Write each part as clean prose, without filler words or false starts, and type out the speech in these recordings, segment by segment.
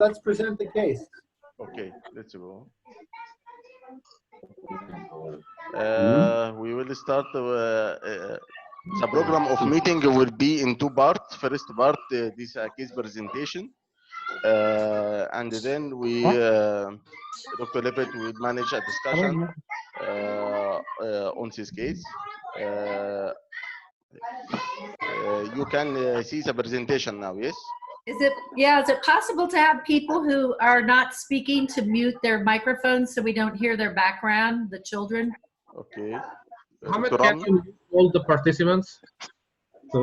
let's present the case. Okay, let's go. We will start. The program of meeting will be in two parts. First part, this case presentation, and then we, Dr. Levitt will manage a discussion on this case. You can see the presentation now, yes? Is it possible to have people who are not speaking to mute their microphones so we don't hear their background, the children? Okay. Mohammed, can you mute all the participants? So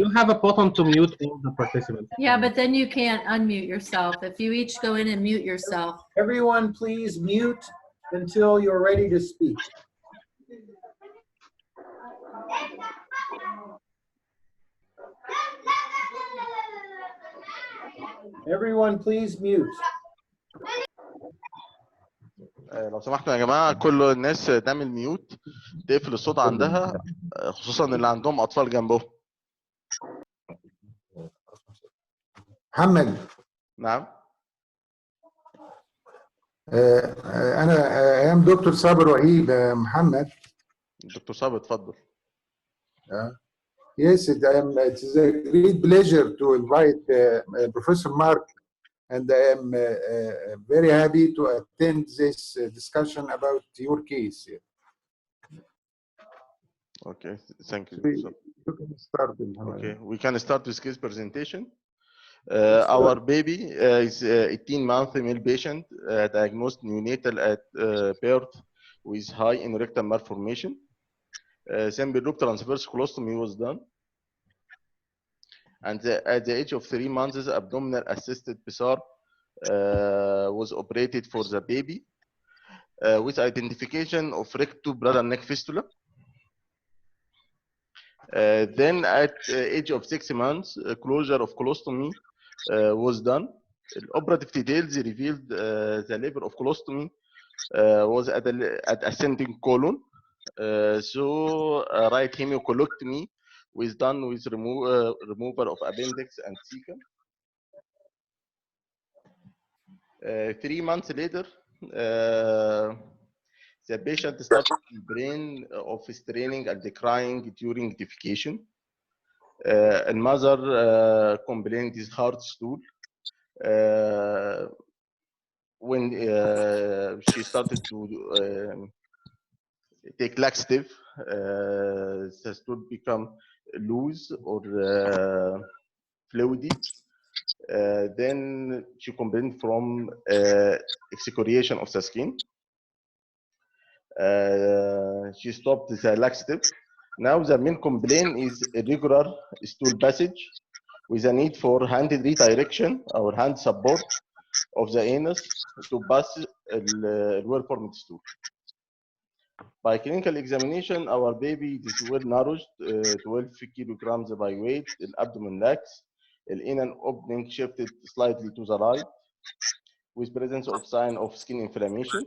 you have a button to mute all the participants. Yeah, but then you can't unmute yourself. If you each go in and mute yourself. Everyone please mute until you're ready to speak. Everyone please mute. لو سمحتوا يا جماعه كل الناس تعمل ميوت تقفل الصوت عندها خصوصا اللي عندهم اطفال جنبهم. محمد. نعم. انا ام دكتور صابر وهيب محمد. دكتور صابر اتفضل. Yes, it is a great pleasure to invite Professor Marc, and I am very happy to attend this discussion about your case. Okay, thank you. You can start. Okay, we can start this case presentation. Our baby is 18-month male patient, diagnosed neonatal at birth with high anorectal malformation. Simple loop transverse colostomy was done. And at the age of 3 months, abdominal assisted PSAR was operated for the baby with identification of recto-bladder neck fistula. Then at the age of 6 months, closure of colostomy was done. Operative details revealed the level of colostomy was at ascending colon. So right hemicolectomy was done with removal of appendix and cecum. 3 months later, the patient started complain of straining and crying during defecation. And mother complained is hard stool. When she started to take laxative, the stool become loose or fluidy. Then she complained from excoriation of the skin. She stopped the laxative. Now the main complaint is irregular stool passage with a need for hand redirection or hand support of the anus to pass the well-formed stool. By clinical examination, our baby is well nourished, 12 kilograms by weight, the abdomen lax, the anal opening shifted slightly to the right, with presence of sign of skin inflammation.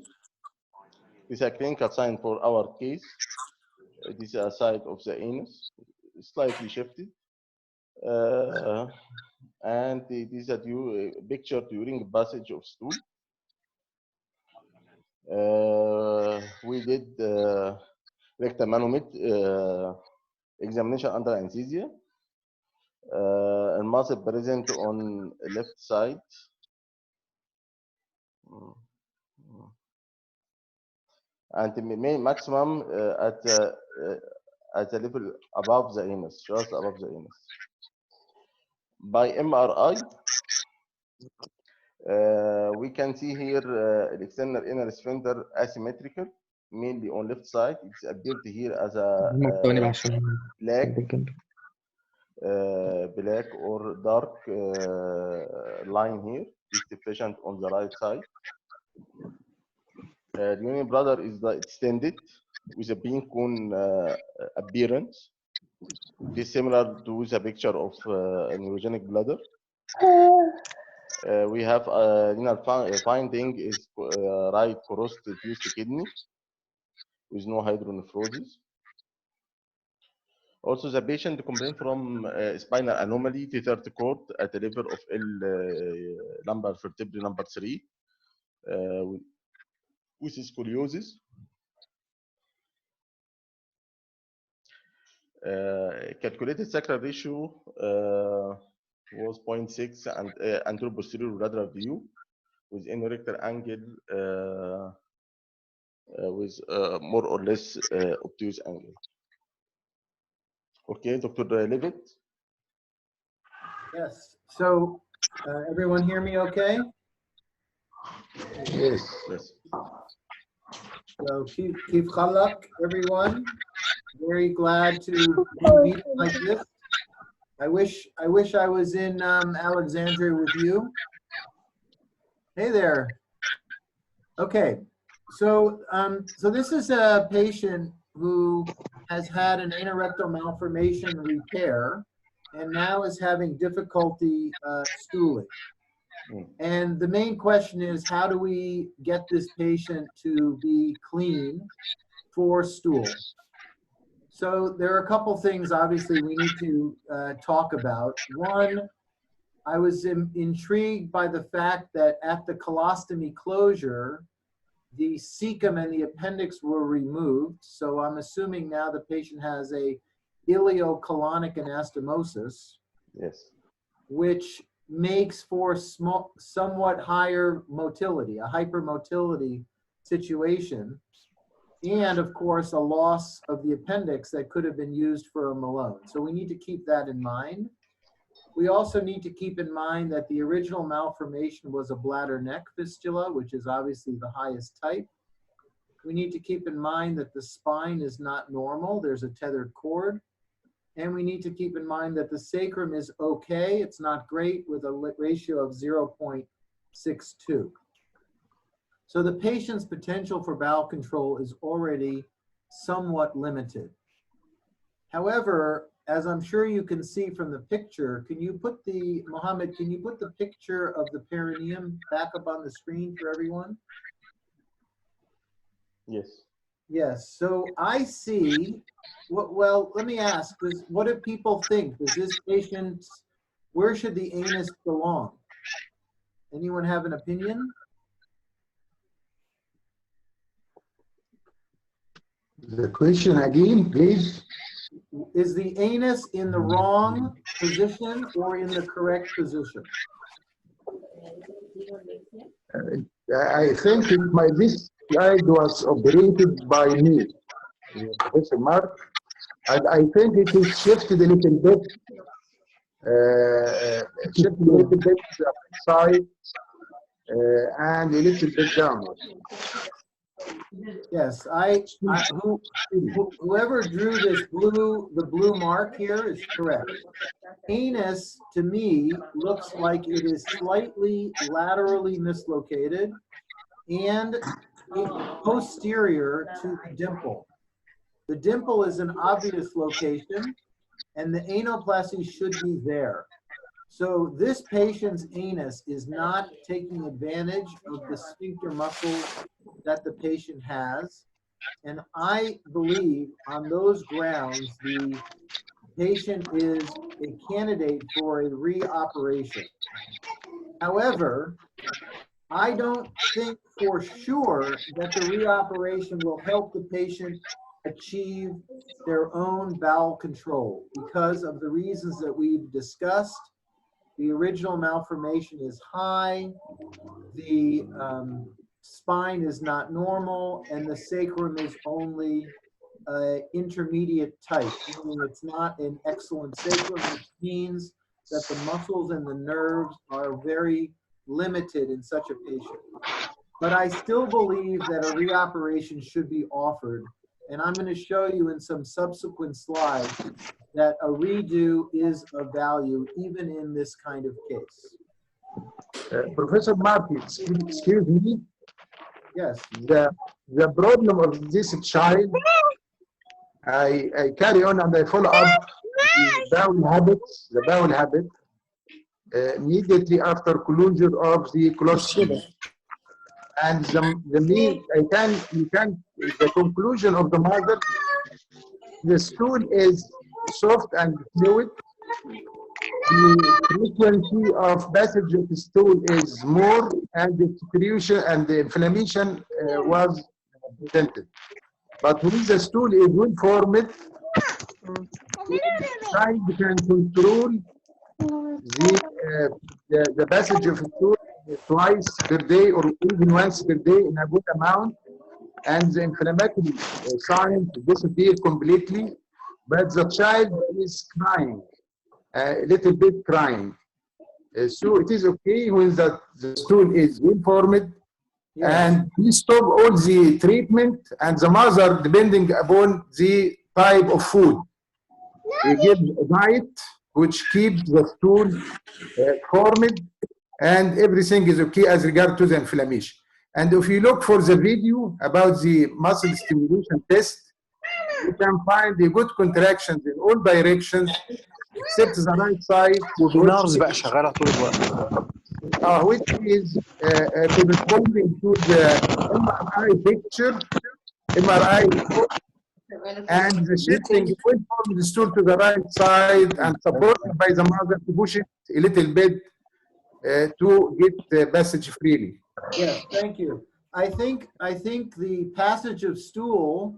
This is a clinical sign for our case. This is a side of the anus, slightly shifted. And this is a picture during passage of stool. We did rectal manometer examination under anesthesia. And muscle present on left side. And the maximum at the level above the anus, just above the anus. By MRI, we can see here the external inner sphincter asymmetrical, mainly on left side. It's appeared here as a black or dark line here. It's deficient on the right side. The union bladder is extended with a pink cone appearance. This is similar to the picture of a neurogenic bladder. We have finding is right crossed fused kidney with no hydronephrosis. Also, the patient complained from spinal anomaly, tether cord at the level of lumbar vertebrae number 3, with scoliosis. Calculated sacral ratio was 0.6 and anterior posterior lateral view with rectal angle with more or less obtuse angle. Okay, Dr. Levitt? Yes. So everyone hear me okay? Yes. Yes. So keep chalak, everyone. Very glad to be meeting like this. I wish I was in Alexandria with you. Hey there. Okay. So so this is a patient who has had an anorectal malformation repair and now is having difficulty stooling. And the main question is, how do we get this patient to be clean for stool? So there are a couple things, obviously, we need to talk about. One, I was intrigued by the fact that at the colostomy closure, the cecum and the appendix were removed. So I'm assuming now the patient has a ileocolonic anastomosis. Yes. Which makes for somewhat higher motility, a hypermotility situation, and of course a loss of the appendix that could have been used for a Malone. So we need to keep that in mind. We also need to keep in mind that the original malformation was a bladder neck fistula, which is obviously the highest type. We need to keep in mind that the spine is not normal. There's a tethered cord. And we need to keep in mind that the sacrum is okay. It's not great, with a ratio of 0.62. So the patient's potential for bowel control is already somewhat limited. However, as I'm sure you can see from the picture, Mohammed, can you put the picture of the perineum back up on the screen for everyone? Yes. Yes, so I see, well, let me ask, what do people think? Does this patient, where should the anus belong? Anyone have an opinion? The question again, please. Is the anus in the wrong position or in the correct position? I think this slide was operated by me, Professor Mark, and I think it is shifted a little bit, side and a little bit downward. Yes, whoever drew the blue mark here is correct. Anus, to me, looks like it is slightly laterally mislocated and posterior to the dimple. The dimple is an obvious location, and the anoplasty should be there. So this patient's anus is not taking advantage of the sphincter muscles that the patient has. And I believe on those grounds, the patient is a candidate for a reoperation. However, I don't think for sure that the reoperation will help the patient achieve their own bowel control because of the reasons that we've discussed. The original malformation is high, the spine is not normal, and the sacrum is only intermediate type, meaning it's not an excellent sacrum, which means that the muscles and the nerves are very limited in such a patient. But I still believe that a reoperation should be offered, and I'm going to show you in some subsequent slides that a redo is of value even in this kind of case. Professor Mark, excuse me. Yes. The problem of this child, I carry on and I follow up the bowel habit immediately after closure of the colostomy. And the conclusion of the mother, the stool is soft and fluid. The frequency of passage of stool is more, and the secretion and the inflammation was prevented. But when the stool is well formed, the child can control the passage of stool twice per day or even once per day in a good amount, and the inflammatory signs disappear completely, but the child is crying, a little bit crying. So it is okay when the stool is well formed, and we stop all the treatment, and the mother, depending upon the type of food, we give a diet which keeps the stool formed, and everything is okay as regard to the inflammation. And if you look for the video about the muscle stimulation test, you can find the good contractions in all directions except the right side, وبنارز بقى شغاله طول الوقت. which is corresponding to the MRI picture, MRI report, and the shifting will form the stool to the right side and supported by the mother to push it a little bit to get the passage freely. Yes, thank you. I think the passage of stool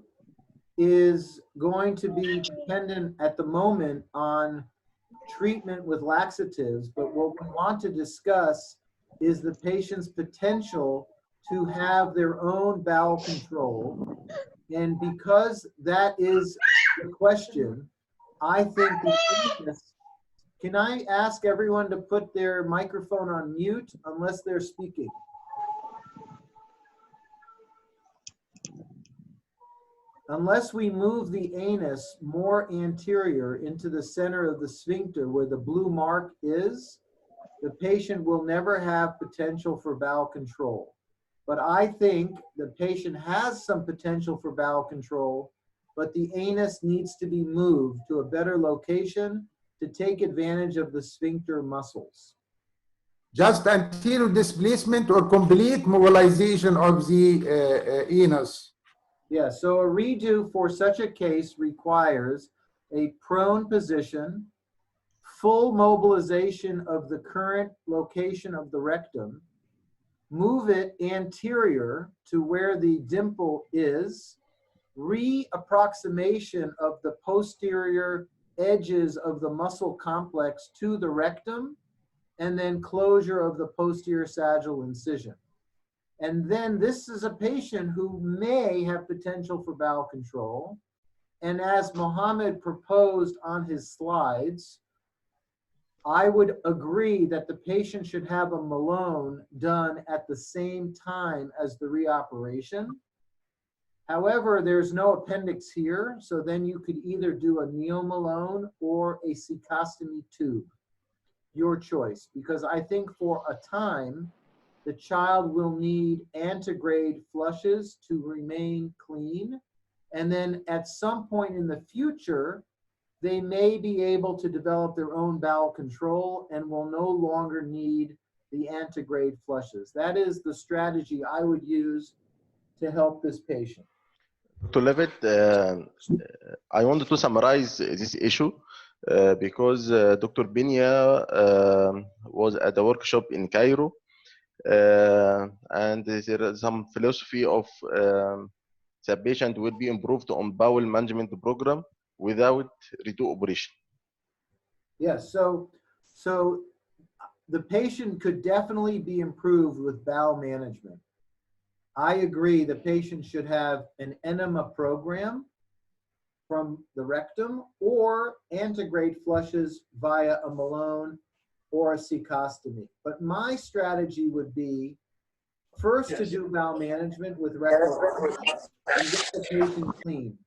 is going to be dependent at the moment on treatment with laxatives, but what we want to discuss is the patient's potential to have their own bowel control. And because that is the question, I think can I ask everyone to put their microphone on mute unless they're speaking? Unless we move the anus more anterior into the center of the sphincter where the blue mark is, the patient will never have potential for bowel control. But I think the patient has some potential for bowel control, but the anus needs to be moved to a better location to take advantage of the sphincter muscles. Just anterior displacement or complete mobilization of the anus? Yeah, so a redo for such a case requires a prone position, full mobilization of the current location of the rectum, move it anterior to where the dimple is, reapproximation of the posterior edges of the muscle complex to the rectum, and then closure of the posterior sagittal incision. And then this is a patient who may have potential for bowel control. And as Mohammed proposed on his slides, I would agree that the patient should have a Malone done at the same time as the reoperation. However, there's no appendix here, so then you could either do a neo-Malone or a cecostomy tube, your choice, because I think for a time, the child will need antegrade flushes to remain clean. And then at some point in the future, they may be able to develop their own bowel control and will no longer need the antegrade flushes. That is the strategy I would use to help this patient. Dr. Levitt, I wanted to summarize this issue because Dr. Binya was at a workshop in Cairo. And there is some philosophy of the patient will be improved on bowel management program without redo operation. Yes, so the patient could definitely be improved with bowel management. I agree the patient should have an enema program from the rectum or antegrade flushes via a Malone or a cecostomy. But my strategy would be first to do bowel management with rectal and get the patient clean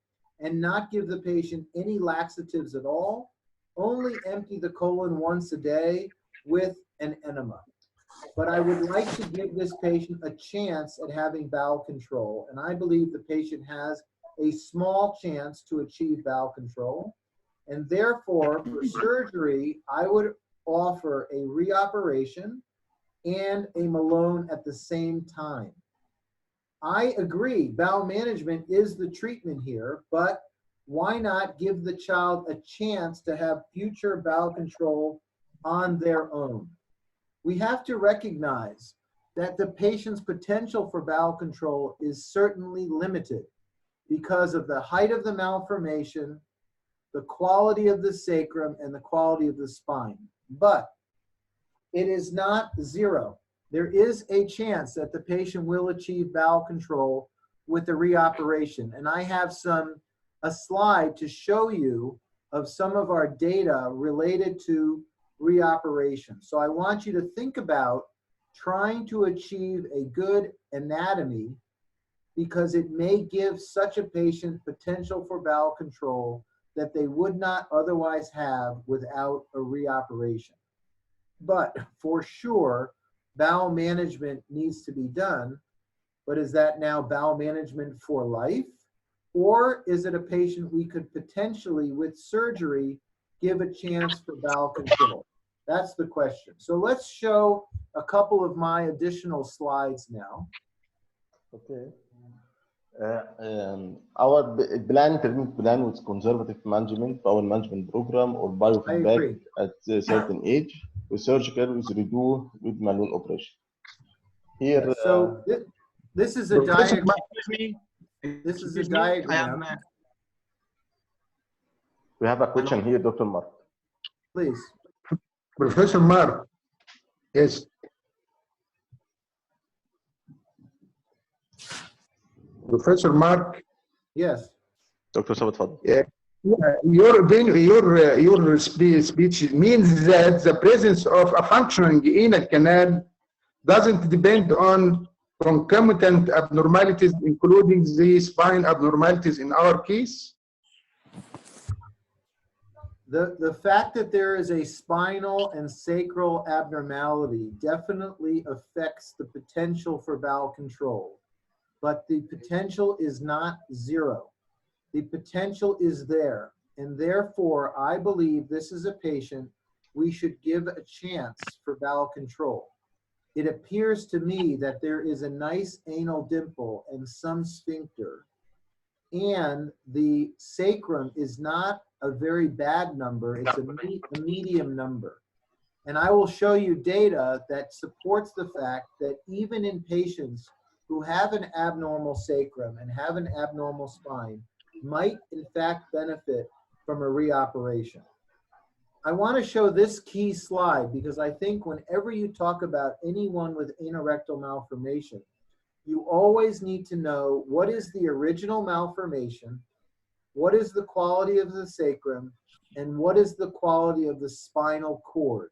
and not give the patient any laxatives at all, only empty the colon once a day with an enema. But I would like to give this patient a chance at having bowel control, and I believe the patient has a small chance to achieve bowel control, and therefore for surgery, I would offer a reoperation and a Malone at the same time. I agree, bowel management is the treatment here, but why not give the child a chance to have future bowel control on their own? We have to recognize that the patient's potential for bowel control is certainly limited because of the height of the malformation, the quality of the sacrum, and the quality of the spine. But it is not zero. There is a chance that the patient will achieve bowel control with the reoperation. And I have a slide to show you of some of our data related to reoperation. So I want you to think about trying to achieve a good anatomy, because it may give such a patient potential for bowel control that they would not otherwise have without a reoperation. But for sure, bowel management needs to be done. But is that now bowel management for life? Or is it a patient we could potentially, with surgery, give a chance for bowel control? That's the question. So let's show a couple of my additional slides now. Okay. Our treatment plan with conservative management, bowel management program, or biofeedback at a certain age, with surgical, with redo, with manual operation. Here, yeah, so this is a diagram. This is a diagram. We have a question here, Dr. Mark. Please. Professor Mark. Yes. Professor Mark. Yes. Dr. Sabat Fadl. Yeah. Your opinion, your speech means that the presence of a functioning anal canal doesn't depend on concomitant abnormalities, including the spine abnormalities in our case? The fact that there is a spinal and sacral abnormality definitely affects the potential for bowel control, but the potential is not zero. The potential is there, and therefore I believe this is a patient we should give a chance for bowel control. It appears to me that there is a nice anal dimple and some sphincter, and the sacrum is not a very bad number, it's a medium number. And I will show you data that supports the fact that even in patients who have an abnormal sacrum and have an abnormal spine might in fact benefit from a reoperation. I want to show this key slide because I think whenever you talk about anyone with anorectal malformation, you always need to know what is the original malformation, what is the quality of the sacrum, and what is the quality of the spinal cord.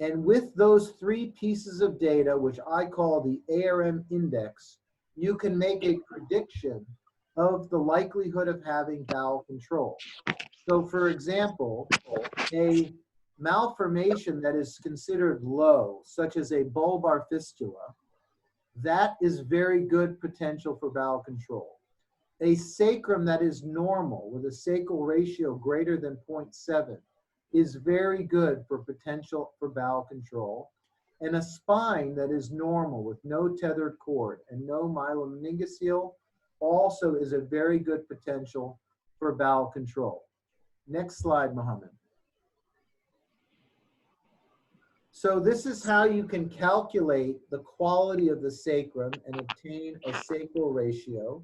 And with those three pieces of data, which I call the ARM index, you can make a prediction of the likelihood of having bowel control. So for example, a malformation that is considered low, such as a bulbar fistula, that is very good potential for bowel control. A sacrum that is normal with a sacral ratio greater than 0.7 is very good for potential for bowel control. And a spine that is normal with no tethered cord and no myelomeningocele also is a very good potential for bowel control. Next slide, Mohammed. So this is how you can calculate the quality of the sacrum and obtain a sacral ratio.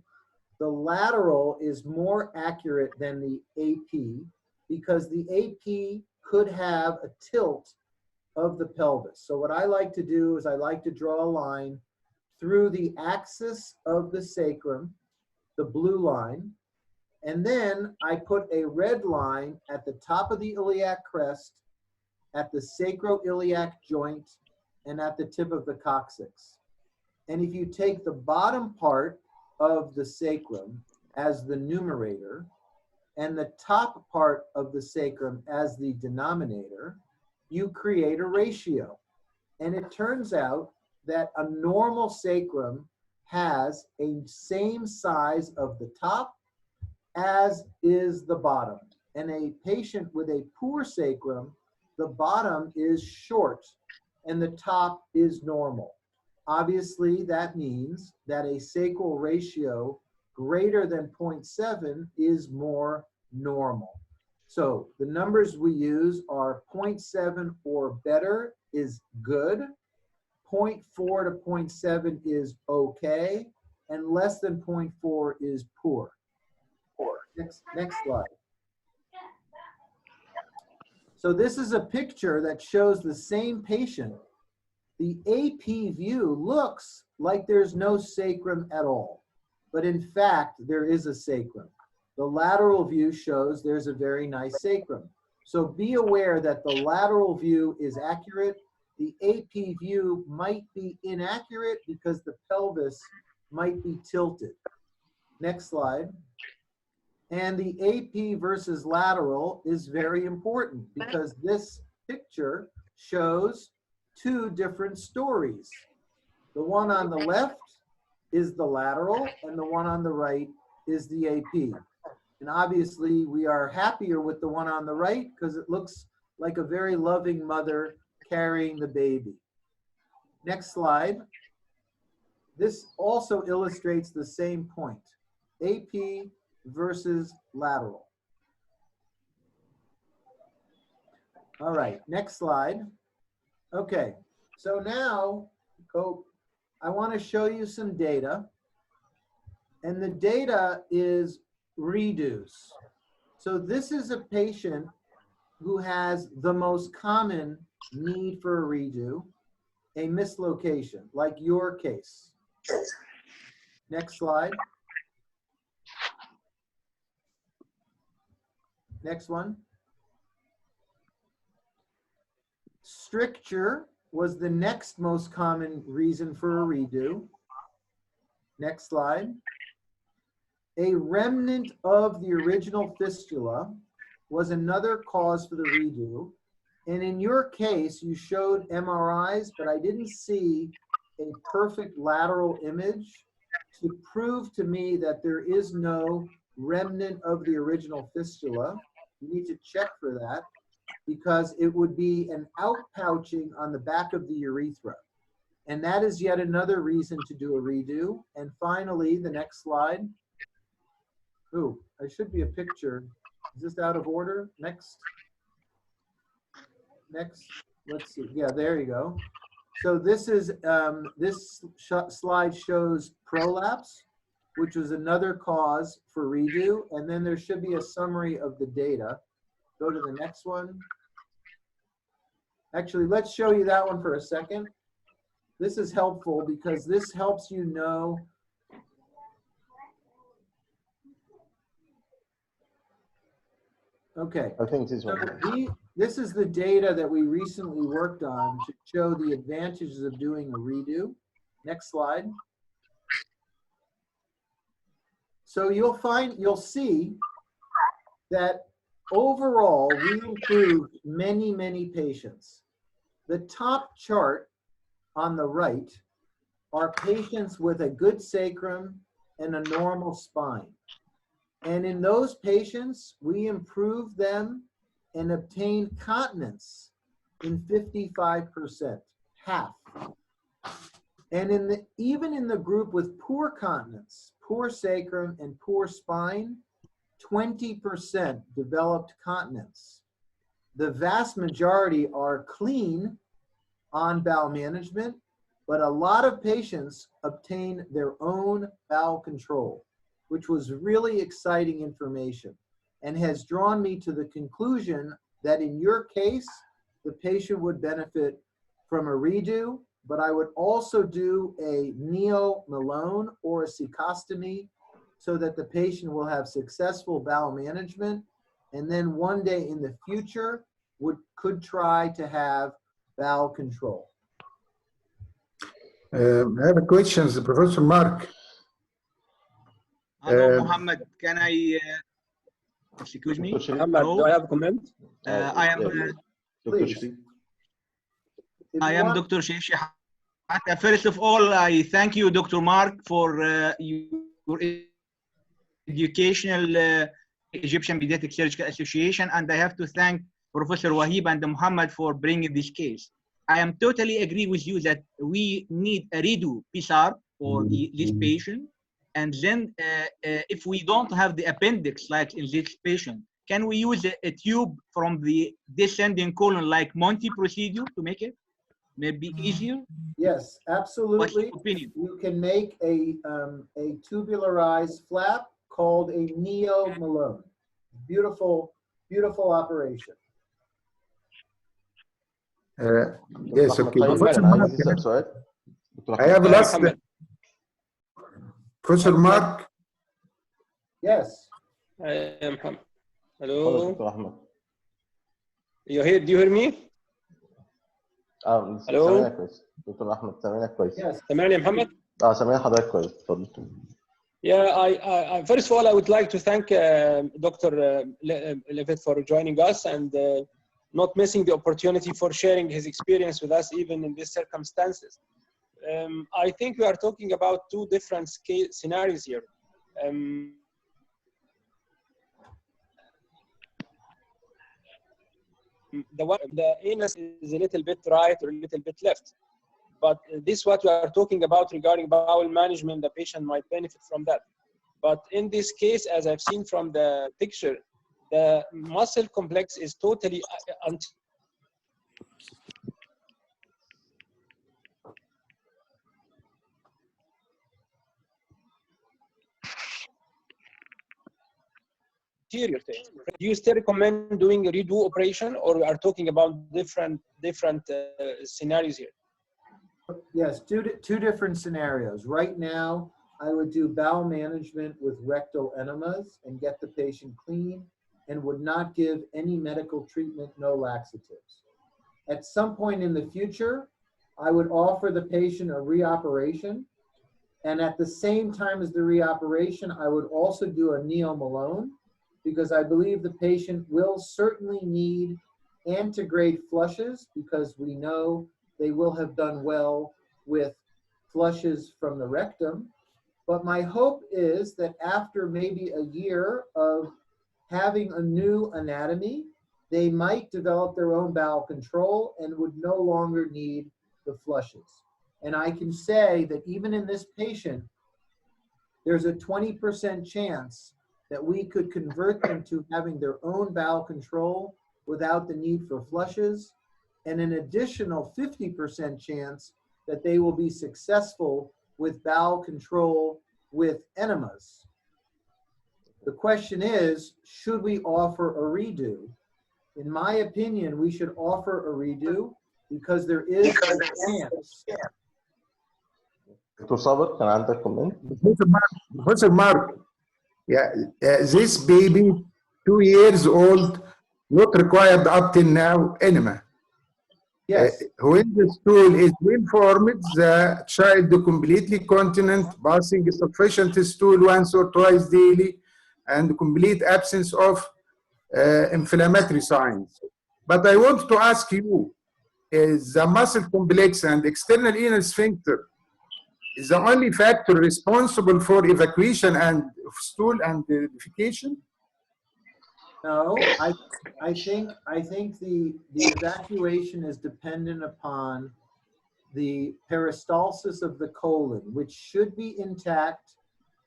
The lateral is more accurate than the AP because the AP could have a tilt of the pelvis. So what I like to do is I like to draw a line through the axis of the sacrum, the blue line, and then I put a red line at the top of the iliac crest, at the sacroiliac joint, and at the tip of the coccyx. And if you take the bottom part of the sacrum as the numerator and the top part of the sacrum as the denominator, you create a ratio. And it turns out that a normal sacrum has a same size of the top as is the bottom. And a patient with a poor sacrum, the bottom is short and the top is normal. Obviously, that means that a sacral ratio greater than 0.7 is more normal. So the numbers we use are 0.7 or better is good, 0.4 to 0.7 is okay, and less than 0.4 is poor. Next slide. So this is a picture that shows the same patient. The AP view looks like there's no sacrum at all, but in fact, there is a sacrum. The lateral view shows there's a very nice sacrum. So be aware that the lateral view is accurate. The AP view might be inaccurate because the pelvis might be tilted. Next slide. And the AP versus lateral is very important because this picture shows two different stories. The one on the left is the lateral and the one on the right is the AP. And obviously we are happier with the one on the right because it looks like a very loving mother carrying the baby. Next slide. This also illustrates the same point. AP versus lateral. All right, next slide. Okay, so now I want to show you some data. And the data is redos. So this is a patient who has the most common need for a redo, a mislocation, like your case. Next slide. Next one. Stricture was the next most common reason for a redo. Next slide. A remnant of the original fistula was another cause for the redo. And in your case, you showed MRIs, but I didn't see a perfect lateral image to prove to me that there is no remnant of the original fistula. You need to check for that because it would be an outpouching on the back of the urethra. And that is yet another reason to do a redo. And finally, the next slide. Ooh, I should be a picture. Is this out of order? Next. Next. Let's see. Yeah, there you go. So this is this slide shows prolapse, which was another cause for redo. And then there should be a summary of the data. Go to the next one. Actually, let's show you that one for a second. This is helpful because this helps you know. Okay. I think this one. So this is the data that we recently worked on to show the advantages of doing a redo. Next slide. So you'll see that overall we improved many, many patients. The top chart on the right are patients with a good sacrum and a normal spine. And in those patients, we improved them and obtained continence in 55%, half. And even in the group with poor continence, poor sacrum and poor spine, 20% developed continence. The vast majority are clean on bowel management, but a lot of patients obtain their own bowel control, which was really exciting information and has drawn me to the conclusion that in your case, the patient would benefit from a redo, but I would also do a neo-Malone or a cecostomy so that the patient will have successful bowel management, and then one day in the future could try to have bowel control. I have a question, Professor Mark. Hello, Mohammed. Can I, excuse me? Mohammed, do I have a comment? I am Dr. Sheshi. First of all, I thank you, Dr. Mark, for your educational Egyptian Pediatric Surgical Association, and I have to thank Professor Wahib and Muhammad for bringing this case. I am totally agree with you that we need a redo PSAR for this patient, And then if we don't have the appendix, like in this patient, can we use a tube from the descending colon like Monty procedure to make it maybe easier? Yes, What's absolutely. your opinion? You can make a tubularized flap called a Neo Malone. Beautiful, beautiful operation. Yes, okay. طيب Professor كان عايز Mark, يسأل سؤال. I have last. محمد. Professor Mark. Yes. محمد. خلاص Hello. دكتور أحمد. You hear? Do you hear me? سامعينك كويس. دكتور أحمد سامعينك كويس. Yes. سامعني يا محمد؟ سامعين حضرتك كويس. اتفضل. Yeah, I first of all, I would like to thank Dr. Levitt for joining us and not missing the opportunity for sharing his experience with us, even in these circumstances. I think we are talking about two different scenarios here. The anus is a little bit right or a little bit left. But this what we are talking about regarding bowel management, the patient might benefit from that. But in this case, as I've seen from the picture, the muscle complex is totally anterior thing. Do you still recommend doing a redo operation, or we are talking about different scenarios here? Yes, two different scenarios. Right now, I would do bowel management with rectal enemas and get the patient clean and would not give any medical treatment, no laxatives. At some point in the future, I would offer the patient a reoperation. And at the same time as the reoperation, I would also do a Neo Malone because I believe the patient will certainly need antegrade flushes because we know they will have done well with flushes from the rectum. But my hope is that after maybe a year of having a new anatomy, they might develop their own bowel control and would no longer need the flushes. And I can say that even in this patient, there's a 20% chance that we could convert them to having their own bowel control without the need for flushes, and an additional 50% chance that they will be successful with bowel control with enemas. The question is, should we offer a redo? In my opinion, we should offer a redo because there is a chance. دكتور صابر كان عندك كومنت؟ Professor Mark, yeah, this baby, 2 years old, not required up till now, enema. Yes. When the stool is well formed, the child completely continent, passing sufficient stool once or twice daily, and complete absence of inflammatory signs. But I want to ask you, is the muscle complex and external anal sphincter is the only factor responsible for evacuation and stool and defecation? No, I think the evacuation is dependent upon the peristalsis of the colon, which should be intact.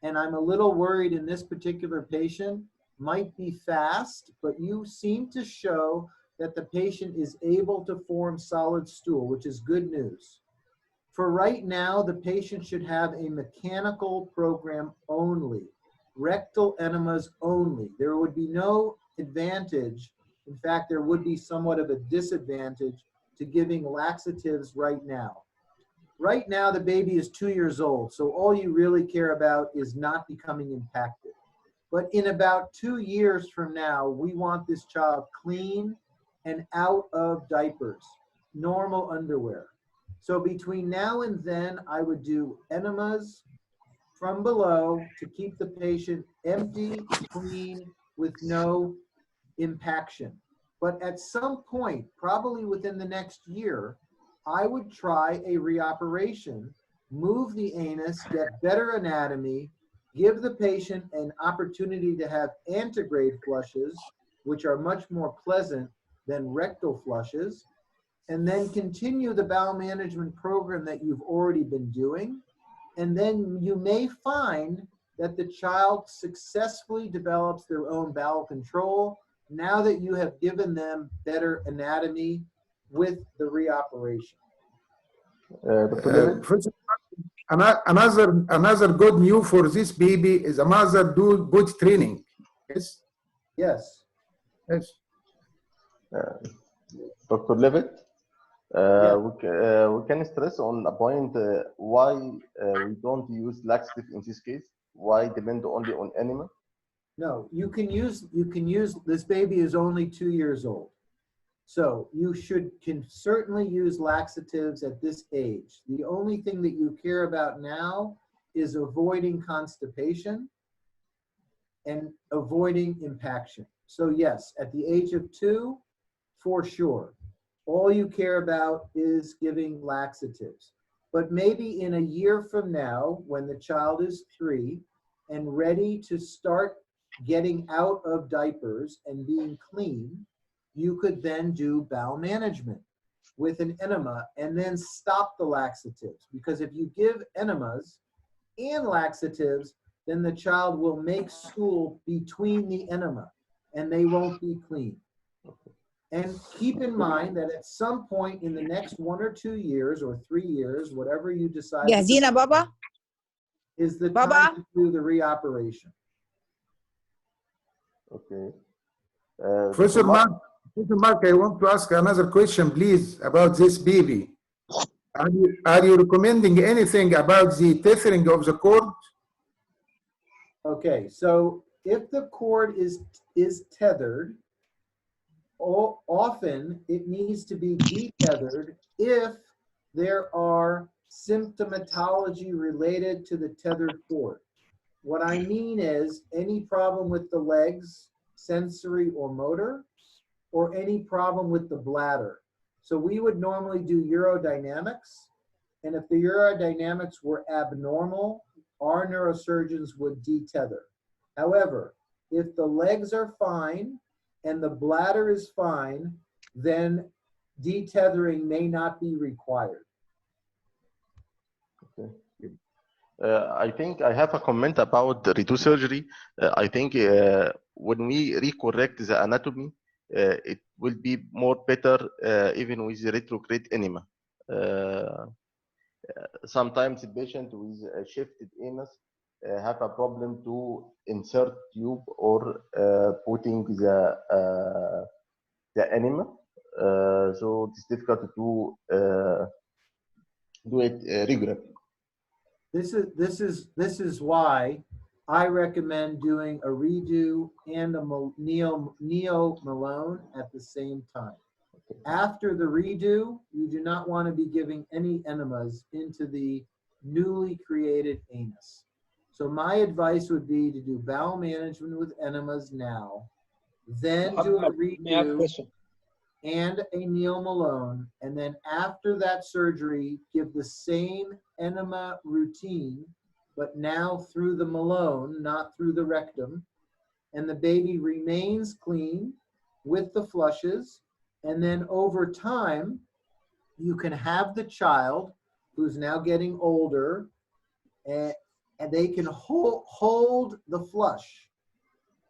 And I'm a little worried in this particular patient, might be fast, but you seem to show that the patient is able to form solid stool, which is good news. For right now, the patient should have a mechanical program only, rectal enemas only. There would be no advantage. In fact, there would be somewhat of a disadvantage to giving laxatives right now. Right now, the baby is 2 years old, so all you really care about is not becoming impacted. But in about 2 years from now, we want this child clean and out of diapers, normal underwear. So between now and then, I would do enemas from below to keep the patient empty, clean, with no impaction. But at some point, probably within the next year, I would try a reoperation, move the anus, get better anatomy, give the patient an opportunity to have antegrade flushes, which are much more pleasant than rectal flushes, and then continue the bowel management program that you've already been doing. And then you may find that the child successfully develops their own bowel control now that you have given them better anatomy with the reoperation. Dr. Levitt? First, another good news for this baby is a mother do good training. Yes. Yes. Yes. Dr. Levitt, Yeah. we can stress on a point why we don't use laxative in this case. Why depend only on enema? No, you can use, this baby is only 2 years old. So you can certainly use laxatives at this age. The only thing that you care about now is avoiding constipation and avoiding impaction. So yes, at the age of 2, for sure, all you care about is giving laxatives. But maybe in a year from now, when the child is 3 and ready to start getting out of diapers and being clean, you could then do bowel management with an enema and then stop the laxatives. Because if you give enemas and laxatives, then the child will make stool between the enema and they won't be clean. And keep in mind that at some point in the next 1 or 2 years or 3 years, whatever you decide جاهزين يا بابا؟ is the Baba? time to do the reoperation. Okay. Professor Mark, I want to ask another question, please, about this baby. Are you recommending anything about the tethering of the cord? Okay, so if the cord is tethered, often it needs to be detethered if there are symptomatology related to the tethered cord. What I mean is any problem with the legs, sensory or motor, or any problem with the bladder. So we would normally do urodynamics, and if the urodynamics were abnormal, our neurosurgeons would detether. However, if the legs are fine and the bladder is fine, then detethering may not be required. Okay. I think I have a comment about the redo surgery. I think when we recorrect the anatomy, it will be more better even with the retrograde enema. Sometimes the patient with a shifted anus have a problem to insert tube or putting the enema. So it's difficult to do it regularly. This is why I recommend doing a redo and a neo Malone at the same time. After the redo, you do not want to be giving any enemas into the newly created anus. So my advice would be to do bowel management with enemas now, then do a redo and a Neil Malone, and then after that surgery, give the same enema routine, but now through the Malone, not through the rectum, and the baby remains clean with the flushes, and then over time, you can have the child who's now getting older, and they can hold the flush,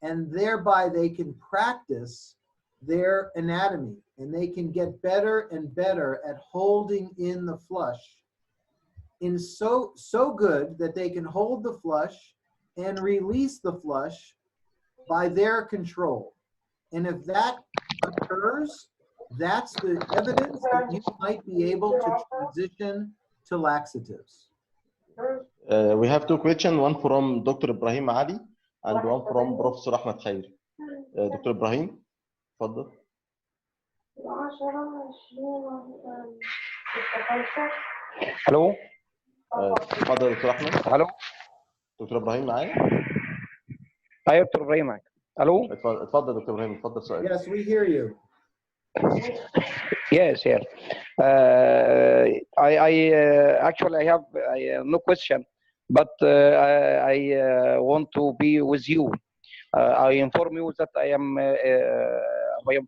and thereby they can practice their anatomy, and they can get better and better at holding in the flush in so good that they can hold the flush and release the flush by their control. And if that occurs, that's the evidence that you might be able to transition to laxatives. We have 2 questions, one from Dr. Ibrahim Ali and one from Professor Ahmed Khairi. Dr. Ibrahim, تفضل. الو تفضل دكتور احمد. الو دكتور ابراهيم معايا؟ ايوه دكتور ابراهيم معاك. الو اتفضل دكتور ابراهيم، اتفضل سؤال. Yes, we hear you. Yes. I actually I have no question, but I want to be with you. I inform you that I am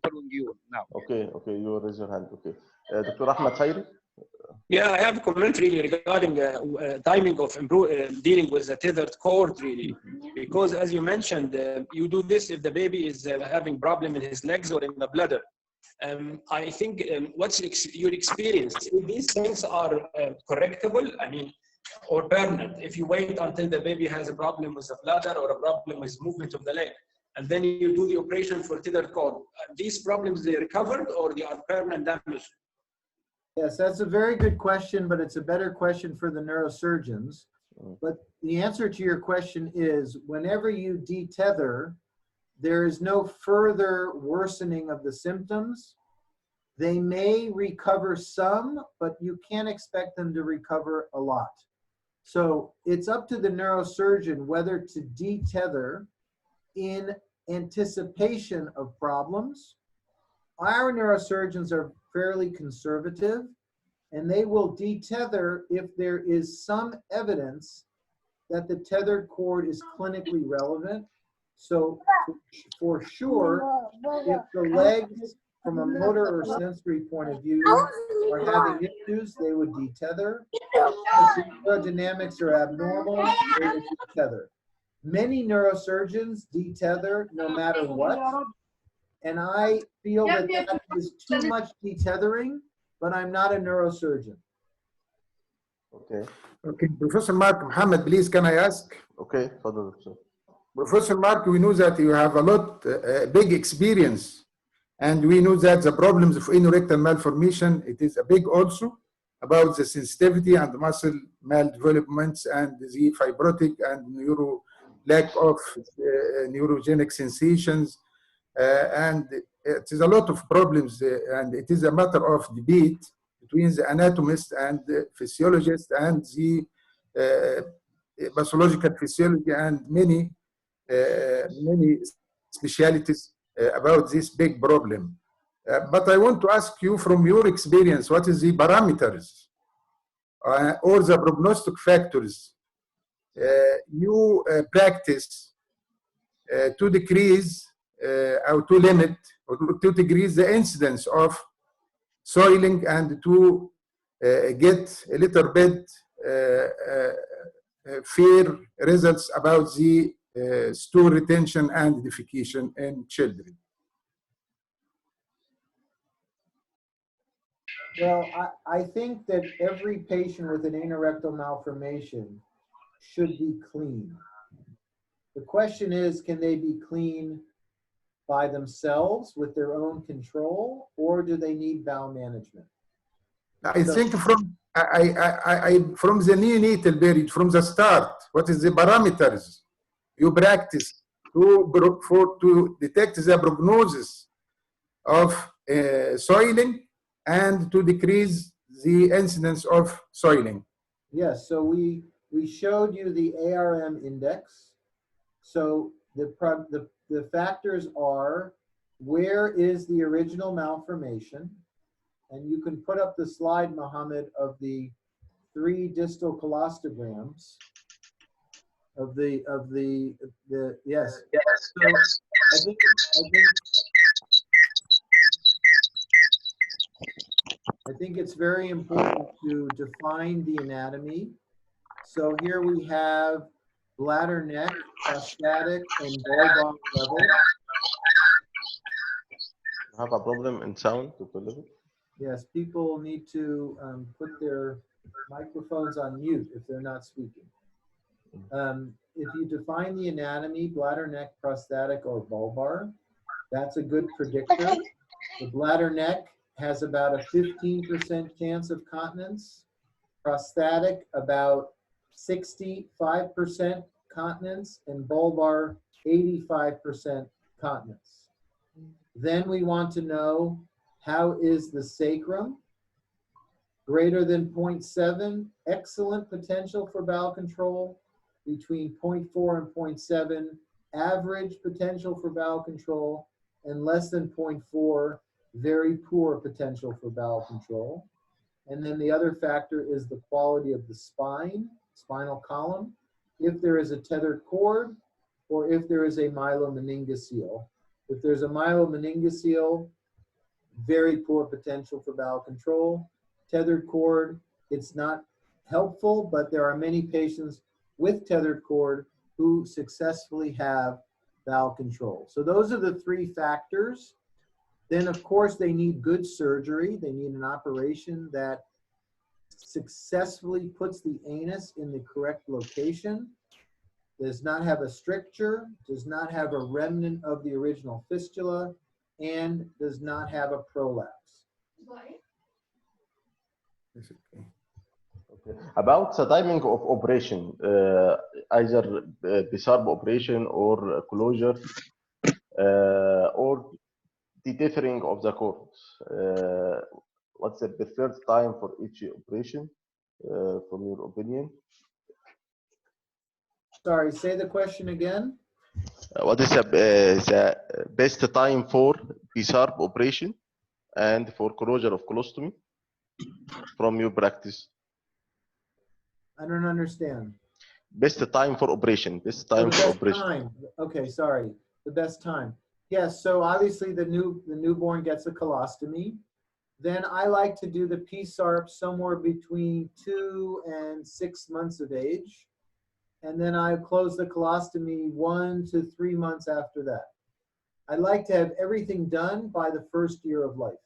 following you now. Okay, you raise your hand. Okay. Dr. Ahmed Khairi. Yeah, I have a comment really regarding timing of dealing with the tethered cord really, because as you mentioned, you do this if the baby is having problem in his legs or in the bladder. I think what's your experience? If these things are correctable, I mean, or permanent, if you wait until the baby has a problem with the bladder or a problem with movement of the leg, and then you do the operation for tethered cord, these problems, they recovered or they are permanent damage? Yes, that's a very good question, but it's a better question for the neurosurgeons. But the answer to your question is, whenever you detether, there is no further worsening of the symptoms. They may recover some, but you can't expect them to recover a lot. So it's up to the neurosurgeon whether to detether in anticipation of problems. Our neurosurgeons are fairly conservative, and they will detether if there is some evidence that the tethered cord is clinically relevant. So for sure, if the legs from a motor or sensory point of view are having issues, they would detether. If the neurodynamics are abnormal, they would detether. Many neurosurgeons detether no matter what. And I feel that that is too much detethering, but I'm not a neurosurgeon. Okay. Okay, Professor Mark Mohammed, please, can I ask? Okay, further, sir. Professor Mark, we know that you have a lot, big experience, and we know that the problems of anorectal malformation, it is a big also about the sensitivity and the muscle maldevelopments and the fibrotic and lack of neurogenic sensations, and it is a lot of problems, and it is a matter of debate between the anatomist and the physiologist and the pathological physiology and many specialities about this big problem. But I want to ask you, from your experience, what is the parameters or the prognostic factors you practice to decrease or to limit or to decrease the incidence of soiling and to get a little bit fair results about the stool retention and defecation in children? Well, I think that every patient with an anorectal malformation should be clean. The question is, can they be clean by themselves with their own control, or do they need bowel management? I think from the neonatal period, from the start, what is the parameters you practice to detect the prognosis of soiling and to decrease the incidence of soiling? Yes, so we showed you the ARM index. So the factors are, where is the original malformation? And you can put up the slide, Mohammed, of the 3 distal colostograms of the yes. So I think it's very important to define the anatomy. So here we have bladder neck, prostatic, and bulbar level. Have a problem in sound to deliver? Yes, people need to put their microphones on mute if they're not speaking. If you define the anatomy, bladder neck, prostatic, or bulbar, that's a good predictor. The bladder neck has about a 15% chance of continence. Prostatic, about 65% continence, and bulbar, 85% continence. Then we want to know, how is the sacrum? Greater than 0.7, excellent potential for bowel control. Between 0.4 and 0.7, average potential for bowel control. And less than 0.4, very poor potential for bowel control. And then the other factor is the quality of the spine, spinal column, if there is a tethered cord, or if there is a myelomeningocele. If there's a myelomeningocele, very poor potential for bowel control. tethered cord, it's not helpful, but there are many patients with tethered cord who successfully have bowel control. So those are the three factors. Then of course they need good surgery. They need an operation that successfully puts the anus in the correct location, does not have a stricture, does not have a remnant of the original fistula, and does not have a prolapse. Okay. About the timing of operation, either PSARB operation or closure or detethering of the cord. What's the preferred time for each operation, from your opinion? Sorry, say the question again. What is the best time for PSARB operation and for closure of colostomy from your practice? I don't understand. Best time for operation. Best time for operation. Time. Okay, sorry. The best time. Yes. So obviously the newborn gets a colostomy. Then I like to do the PSARP somewhere between 2 and 6 months of age, and then I close the colostomy 1 to 3 months after that. I like to have everything done by the first year of life.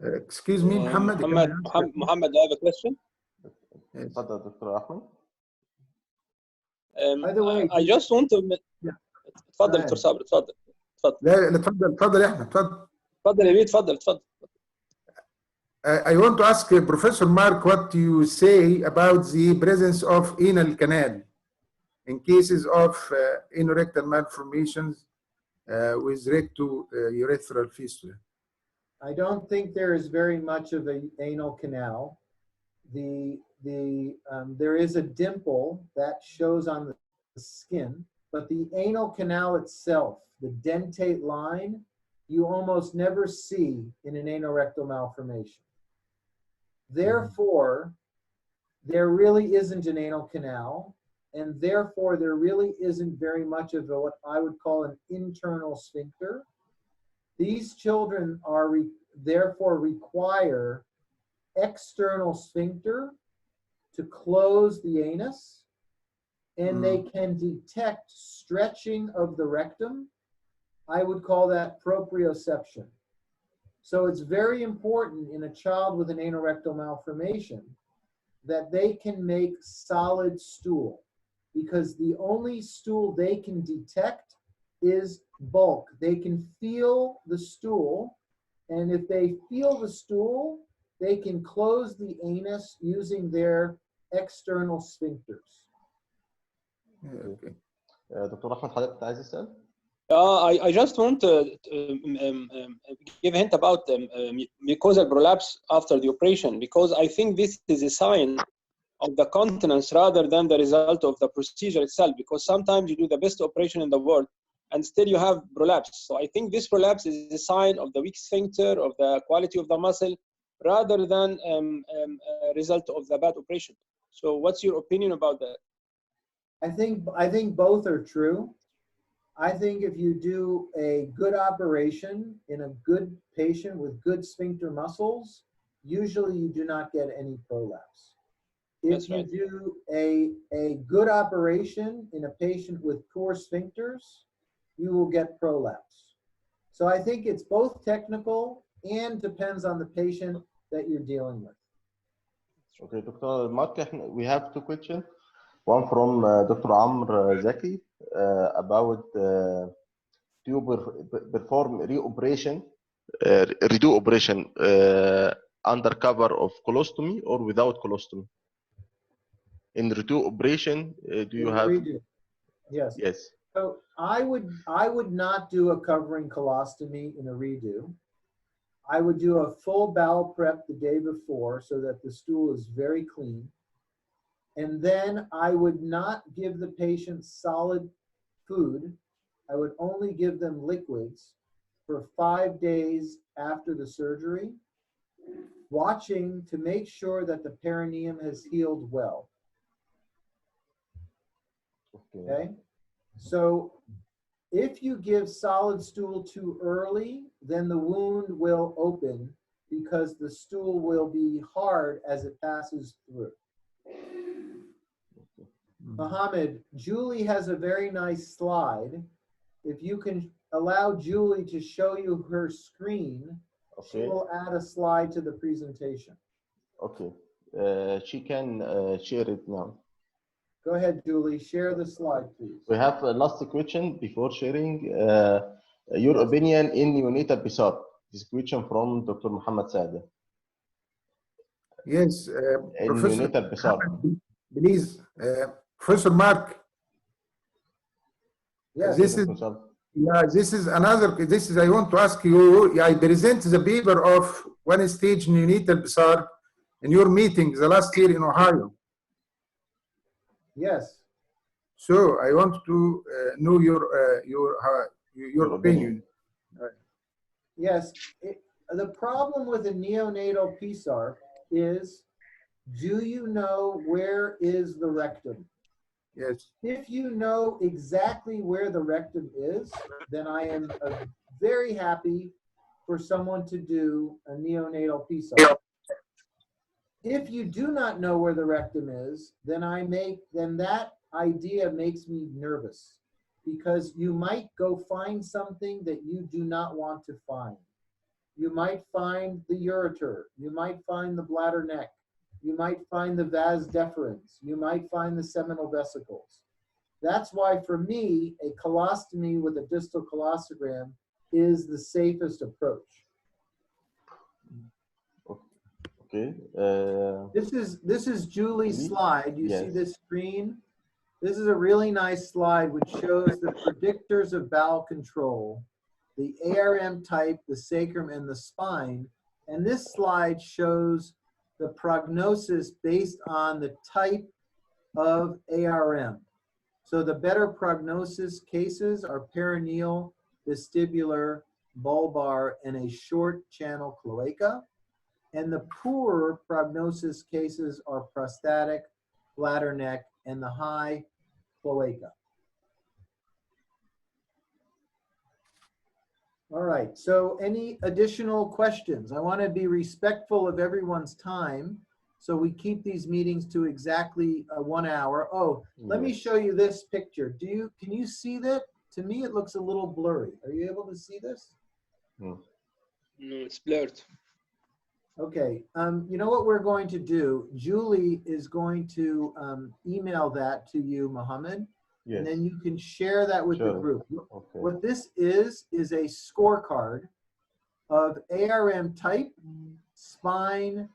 Excuse me, Muhammad. Muhammad, I have a question. تفضل دكتور أحمد. By the way, I just want to. اتفضل دكتور صابر اتفضل. لا اتفضل يا احمد اتفضل يا بيه اتفضل. I want to ask Professor Mark what you say about the presence of anal canal in cases of anorectal malformations with recto-urethral fistula. I don't think there is very much of an anal canal. There is a dimple that shows on the skin, but the anal canal itself, the dentate line, you almost never see in an anorectal malformation. Therefore, there really isn't an anal canal, and therefore there really isn't very much of what I would call an internal sphincter. These children are therefore require external sphincter to close the anus, and they can detect stretching of the rectum. I would call that proprioception. So it's very important in a child with an anorectal malformation that they can make solid stool, because the only stool they can detect is bulk. They can feel the stool, and if they feel the stool, they can close the anus using their external sphincters. Okay. دكتور أحمد حضرتك عايز تسأل؟ I just want to give a hint about mucosal prolapse after the operation, because I think this is a sign of the continence rather than the result of the procedure itself, because sometimes you do the best operation in the world and still you have prolapse. So I think this prolapse is a sign of the weak sphincter, of the quality of the muscle, rather than a result of the bad operation. So what's your opinion about that? I think both are true. I think if you do a good operation in a good patient with good sphincter muscles, usually you do not get any prolapse. If you do a good operation in a patient with poor sphincters, you will get prolapse. So I think it's both technical and depends on the patient that you're dealing with. Okay, Dr. Mark, we have two questions. One from Dr. Amr Zaki about to perform redo operation under cover of colostomy or without colostomy. In redo operation, do you have? Redo. Yes. Yes. So I would not do a covering colostomy in a redo. I would do a full bowel prep the day before so that the stool is very clean. And then I would not give the patient solid food. I would only give them liquids for 5 days after the surgery, watching to make sure that the perineum has healed well. Okay? So If you give solid stool too early, then the wound will open because the stool will be hard as it passes through. Mohammed, Julie has a very nice slide. If you can allow Julie to show you her screen, she Okay. will add a slide to the presentation. Okay. She can share it now. Go ahead, Julie, share the slide, please. We have a last question before sharing. Your Yes. opinion in neonatal PSAR. This question from Dr. Muhammad Saada. Yes, In Professor, neonatal PSAR. please, Professor Mark. Yes. This is I want to ask you. I present the paper of one stage neonatal PSAR in your meeting the last year in Ohio. Yes. So I want to know your opinion. Yes. The problem with a neonatal PSAR is, do you know where is the rectum? Yes. If you know exactly where the rectum is, then I am very happy for someone to do a neonatal PSAR. If you do not know where the rectum is, then that idea makes me nervous, because you might go find something that you do not want to find. You might find the ureter, you might find the bladder neck, you might find the vas deferens, you might find the seminal vesicles. That's why for me, a colostomy with a distal colostogram is the safest approach. Okay. This is Julie's slide. You see Yes. this screen? This is a really nice slide which shows the predictors of bowel control, the ARM type, the sacrum, and the spine. And this slide shows the prognosis based on the type of ARM. So the better prognosis cases are perineal, vestibular, bulbar, and a short channel cloaca. And the poorer prognosis cases are prostatic, bladder neck, and the high cloaca. All right, so any additional questions? I want to be respectful of everyone's time, so we keep these meetings to exactly 1 hour. Oh, let me show you this picture. Can you see that? To me, it looks a little blurry. Are you able to see this? No, it's blurred. Okay, you know what we're going to do? Julie is going to email that to you, Mohammed, Yes. and then you can share that with the group. Okay. What this is a scorecard of ARM type, spine,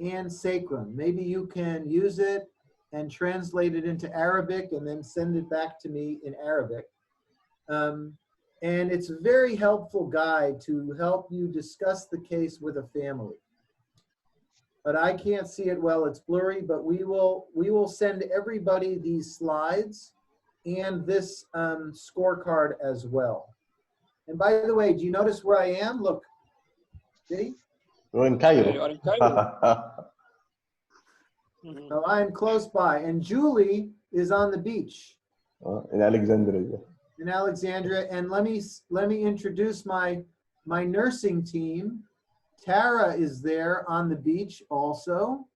and sacrum. Maybe you can use it and translate it into Arabic and then send it back to me in Arabic. And it's a very helpful guide to help you discuss the case with a family. But I can't see it well, it's blurry, but we will send everybody these slides and this scorecard as well. And by the way, do you notice where I am? Look, see? You're in Cairo. You are in Cairo. So I'm close by, and Julie is on the beach. In Alexandria. In Alexandria, and let me introduce my nursing team. Tara is there on the beach also.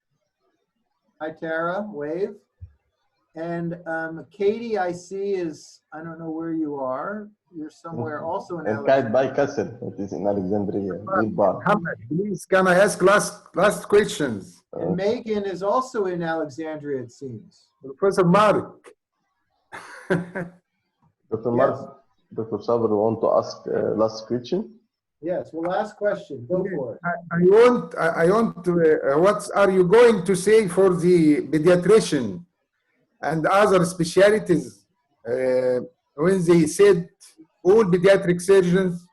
Hi, Tara, wave. And Katie, I see is, I don't know where you are. You're somewhere also in Alexandria. Alexandria. It is in Alexandria. Muhammad, please, can I ask last questions? And Megan is also in Alexandria, it seems. Professor Mark. Dr. Mark, Dr. Sabr, want to ask last question? Yes, well, last question. Go for it. I want to, what are you going to say for the pediatrician and other specialties when they said all pediatric surgeons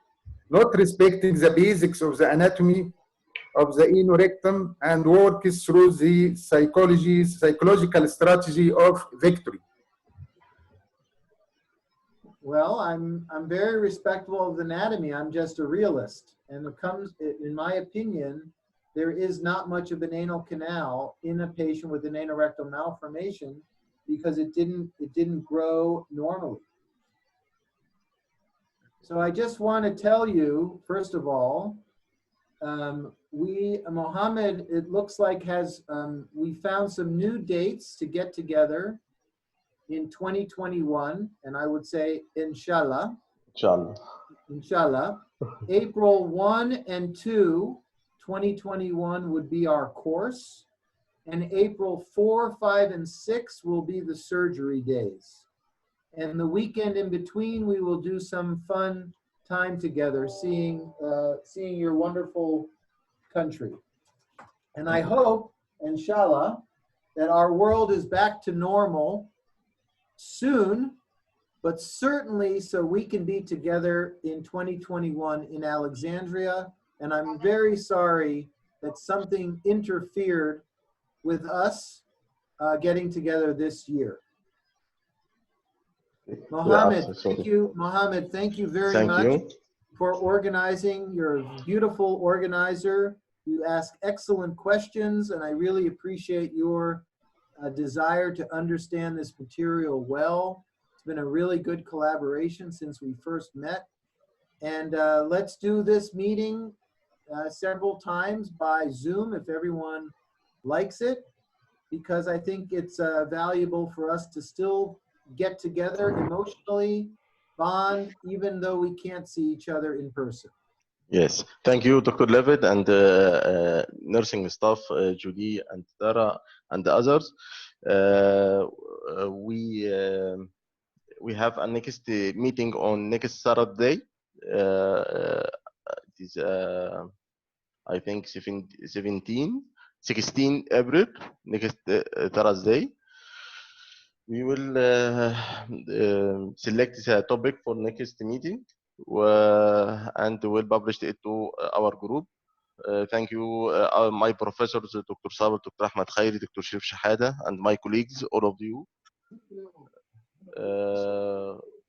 not respecting the basics of the anatomy of the anorectum and works through the psychological strategy of victory? Well, I'm very respectful of the anatomy. I'm just a realist, and in my opinion, there is not much of an anal canal in a patient with an anorectal malformation because it didn't grow normally. So I just want to tell you, first of all, Mohammed, it looks like we found some new dates to get together in 2021, and I would say, inshallah, April 1 and 2, 2021 would be our course, and April 4, 5, and 6 will be the surgery days. And the weekend in between, we will do some fun time together, seeing your wonderful country. And I hope, inshallah, that our world is back to normal soon, but certainly so we can be together in 2021 in Alexandria. And I'm very sorry that something interfered with us getting together this year. Mohammed, thank you very much for organizing. You're a beautiful organizer. You ask excellent questions, and I really appreciate your desire to understand this material well. It's been a really good collaboration since we first met. And let's do this meeting several times by Zoom if everyone likes it, because I think it's valuable for us to still get together emotionally, bond, even though we can't see each other in person. Yes, thank you, Dr. Levitt, and nursing staff, Julie and Tara, and the others. We have a next meeting on next Saturday. It is, I think, 16 April, next Thursday. We will select the topic for next meeting and we'll publish it to our group. Thank you, my professors, Dr. Saber, Dr. Ahmed Khairi, Dr. Sharif Shahada, and my colleagues, all of you.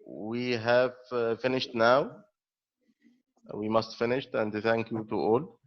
We have finished now. We must finish, and thank you to all.